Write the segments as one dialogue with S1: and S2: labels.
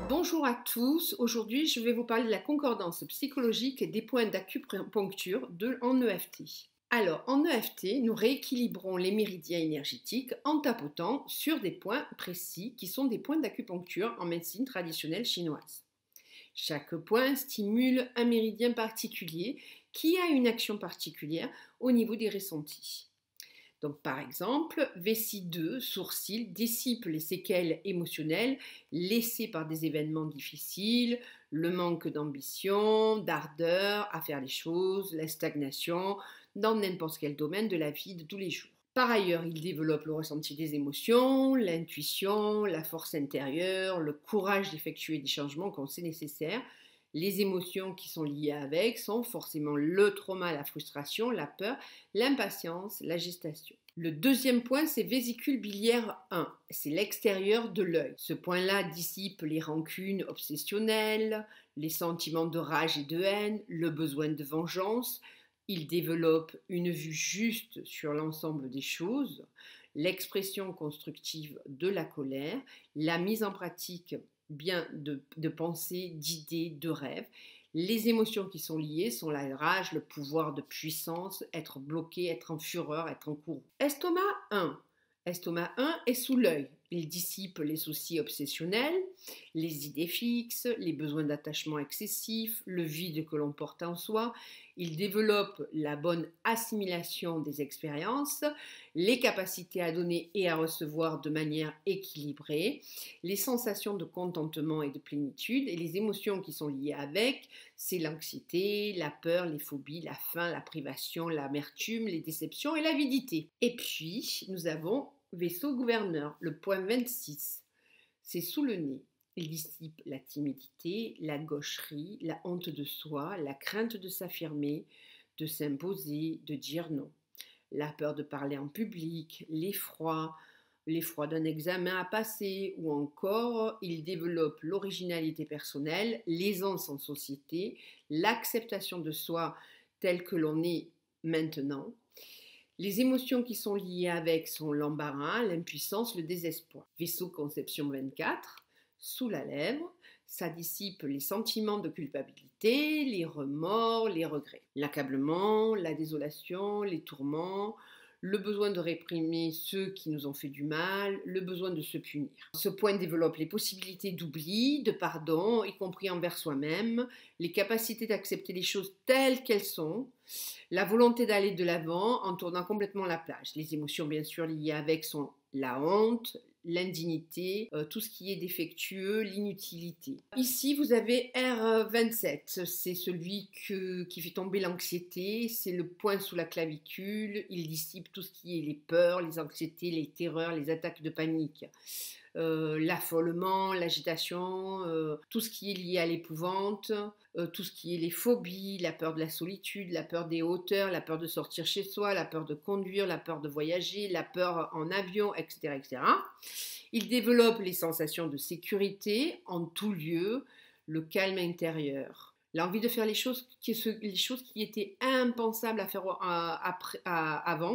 S1: Bonjour à tous, aujourd'hui je vais vous parler de la concordance psychologique et des points d'acupuncture en EFT. Alors en EFT, nous rééquilibrons les méridiens énergétiques en tapotant sur des points précis qui sont des points d'acupuncture en médecine traditionnelle chinoise. Chaque point stimule un méridien particulier qui a une action particulière au niveau des ressentis. Donc, par exemple, vessie 2, sourcil, dissipe les séquelles émotionnelles laissées par des événements difficiles, le manque d'ambition, d'ardeur à faire les choses, la stagnation, dans n'importe quel domaine de la vie de tous les jours. Par ailleurs, il développe le ressenti des émotions, l'intuition, la force intérieure, le courage d'effectuer des changements quand c'est nécessaire. Les émotions qui sont liées avec sont forcément le trauma, la frustration, la peur, l'impatience, la gestation. Le deuxième point, c'est vésicule biliaire 1. C'est l'extérieur de l'œil. Ce point-là dissipe les rancunes obsessionnelles, les sentiments de rage et de haine, le besoin de vengeance. Il développe une vue juste sur l'ensemble des choses, l'expression constructive de la colère, la mise en pratique bien de pensées, d'idées, de rêves. Les émotions qui sont liées sont la rage, le pouvoir de puissance, être bloqué, être en fureur, être en courroux. Estomac 1. Estomac 1 est sous l'œil. Il dissipe les soucis obsessionnels, les idées fixes, les besoins d'attachement excessifs, le vide que l'on porte en soi. Il développe la bonne assimilation des expériences, les capacités à donner et à recevoir de manière équilibrée, les sensations de contentement et de plénitude et les émotions qui sont liées avec, c'est l'anxiété, la peur, les phobies, la faim, la privation, l'amertume, les déceptions et l'avidité. Et puis, nous avons vaisseau gouverneur, le point 26. C'est sous le nez. Il dissipe la timidité, la gaucherie, la honte de soi, la crainte de s'affirmer, de s'imposer, de dire non. La peur de parler en public, l'effroi d'un examen à passer ou encore il développe l'originalité personnelle, l'aisance en société, l'acceptation de soi tel que l'on est maintenant. Les émotions qui sont liées avec sont l'embarras, l'impuissance, le désespoir. Vaisseau conception 24, sous la lèvre, ça dissipe les sentiments de culpabilité, les remords, les regrets. L'accablement, la désolation, les tourments, le besoin de réprimer ceux qui nous ont fait du mal, le besoin de se punir. Ce point développe les possibilités d'oubli, de pardon, y compris envers soi-même, les capacités d'accepter les choses telles qu'elles sont, la volonté d'aller de l'avant en tournant complètement la page. Les émotions bien sûr liées avec sont la honte, l'indignité, tout ce qui est défectueux, l'inutilité. Ici, vous avez R27, c'est celui qui fait tomber l'anxiété, c'est le point sous la clavicule, il dissipe tout ce qui est les peurs, les anxiétés, les terreurs, les attaques de panique. L'affolement, l'agitation, tout ce qui est lié à l'épouvante, tout ce qui est les phobies, la peur de la solitude, la peur des hauteurs, la peur de sortir chez soi, la peur de conduire, la peur de voyager, la peur en avion, etc., etc. Il développe les sensations de sécurité en tout lieu, le calme intérieur. L'envie de faire les choses qui étaient impensables à faire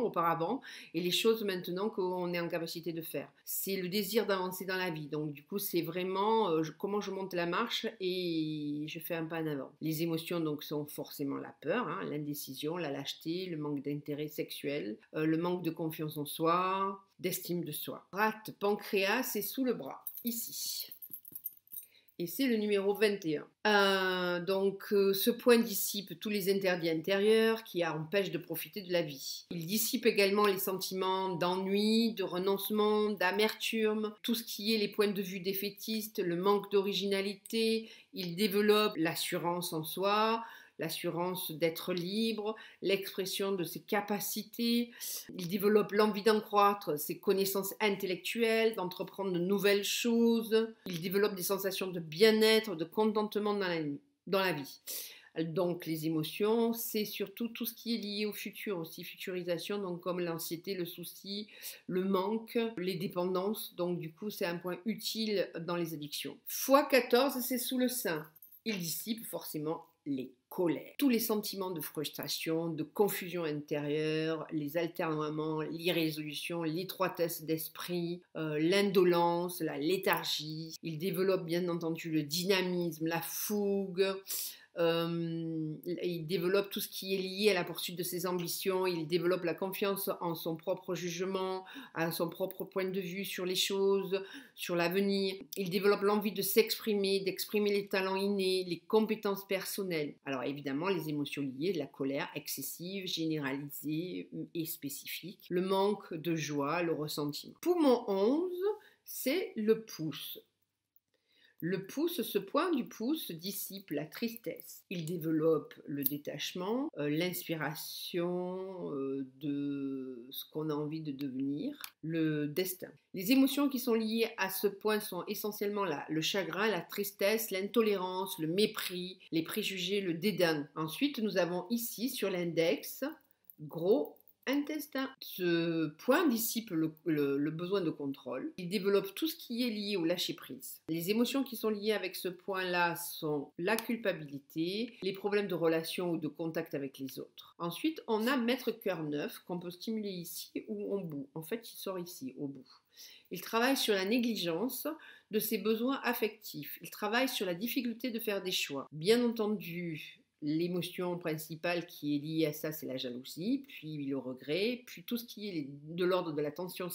S1: auparavant, et les choses maintenant qu'on est en capacité de faire. C'est le désir d'avancer dans la vie. Donc du coup, c'est vraiment comment je monte la marche et je fais un pas en avant. Les émotions donc sont forcément la peur, l'indécision, la lâcheté, le manque d'intérêt sexuel, le manque de confiance en soi, d'estime de soi. Rate pancréas, c'est sous le bras, ici. Et c'est le numéro 21. Ce point dissipe tous les interdits intérieurs qui empêchent de profiter de la vie. Il dissipe également les sentiments d'ennui, de renoncement, d'amertume, tout ce qui est les points de vue défaitistes, le manque d'originalité. Il développe l'assurance en soi, l'assurance d'être libre, l'expression de ses capacités. Il développe l'envie d'en croître, ses connaissances intellectuelles, d'entreprendre de nouvelles choses. Il développe des sensations de bien-être, de contentement dans la vie. Donc les émotions, c'est surtout tout ce qui est lié au futur aussi, futurisation, donc comme l'anxiété, le souci, le manque, les dépendances. Donc du coup, c'est un point utile dans les addictions. x14, c'est sous le sein. Il dissipe forcément les colères. Tous les sentiments de frustration, de confusion intérieure, les alternements, l'irrésolution, l'étroitesse d'esprit, l'indolence, la léthargie. Il développe bien entendu le dynamisme, la fougue. Il développe tout ce qui est lié à la poursuite de ses ambitions, il développe la confiance en son propre jugement, à son propre point de vue sur les choses, sur l'avenir. Il développe l'envie de s'exprimer, d'exprimer les talents innés, les compétences personnelles. Alors évidemment, les émotions liées, la colère excessive, généralisée et spécifique, le manque de joie, le ressentiment. Poumon 11, c'est le pouce. Le pouce, ce point du pouce dissipe la tristesse. Il développe le détachement, l'inspiration de ce qu'on a envie de devenir, le destin. Les émotions qui sont liées à ce point sont essentiellement le chagrin, la tristesse, l'intolérance, le mépris, les préjugés, le dédain. Ensuite, nous avons ici sur l'index gros intestin. Ce point dissipe le besoin de contrôle. Il développe tout ce qui est lié au lâcher-prise. Les émotions qui sont liées avec ce point-là sont la culpabilité, les problèmes de relation ou de contact avec les autres. Ensuite, on a maître cœur neuf qu'on peut stimuler ici ou au bout. En fait, il sort ici, au bout. Il travaille sur la négligence de ses besoins affectifs. Il travaille sur la difficulté de faire des choix. Bien entendu, l'émotion principale qui est liée à ça, c'est la jalousie, puis le regret, puis tout ce qui est de l'ordre de la tension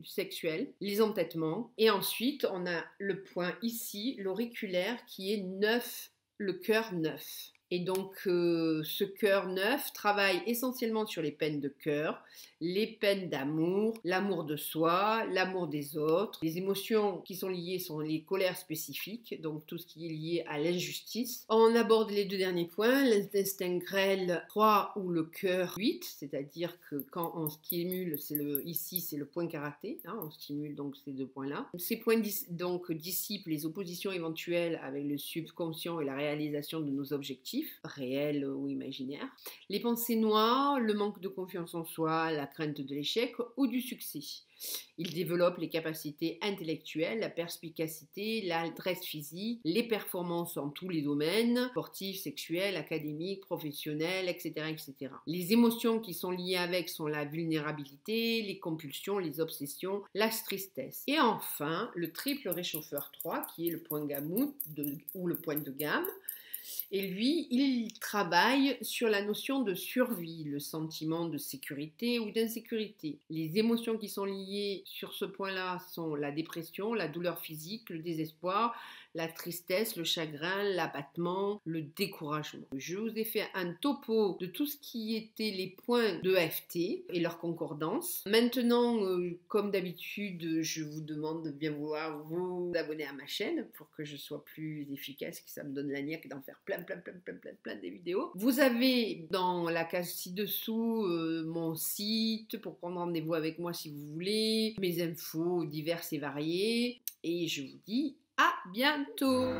S1: sexuelle, les entêtements. Et ensuite, on a le point ici, l'auriculaire, qui est neuf, le cœur neuf. Et donc, ce cœur neuf travaille essentiellement sur les peines de cœur, les peines d'amour, l'amour de soi, l'amour des autres. Les émotions qui sont liées sont les colères spécifiques, donc tout ce qui est lié à l'injustice. On aborde les deux derniers points, l'intestin grêle 3 ou le cœur 8, c'est-à-dire que quand on stimule, ici c'est le point karaté, hein, on stimule donc ces deux points-là. Ces points dissipent les oppositions éventuelles avec le subconscient et la réalisation de nos objectifs, réels ou imaginaires. Les pensées noires, le manque de confiance en soi, la crainte de l'échec ou du succès. Il développe les capacités intellectuelles, la perspicacité, l'adresse physique, les performances en tous les domaines, sportifs, sexuels, académiques, professionnels, etc., etc. Les émotions qui sont liées avec sont la vulnérabilité, les compulsions, les obsessions, la tristesse. Et enfin, le triple réchauffeur 3, qui est le point gamut ou le point de gamme. Et lui, il travaille sur la notion de survie, le sentiment de sécurité ou d'insécurité. Les émotions qui sont liées sur ce point-là sont la dépression, la douleur physique, le désespoir, la tristesse, le chagrin, l'abattement, le découragement. Je vous ai fait un topo de tout ce qui était les points de EFT et leur concordance. Maintenant, comme d'habitude, je vous demande de bien vouloir vous abonner à ma chaîne pour que je sois plus efficace, que ça me donne la niaque d'en faire plein des vidéos. Vous avez dans la case ci-dessous mon site pour prendre rendez-vous avec moi si vous voulez, mes infos diverses et variées. Et je vous dis à bientôt!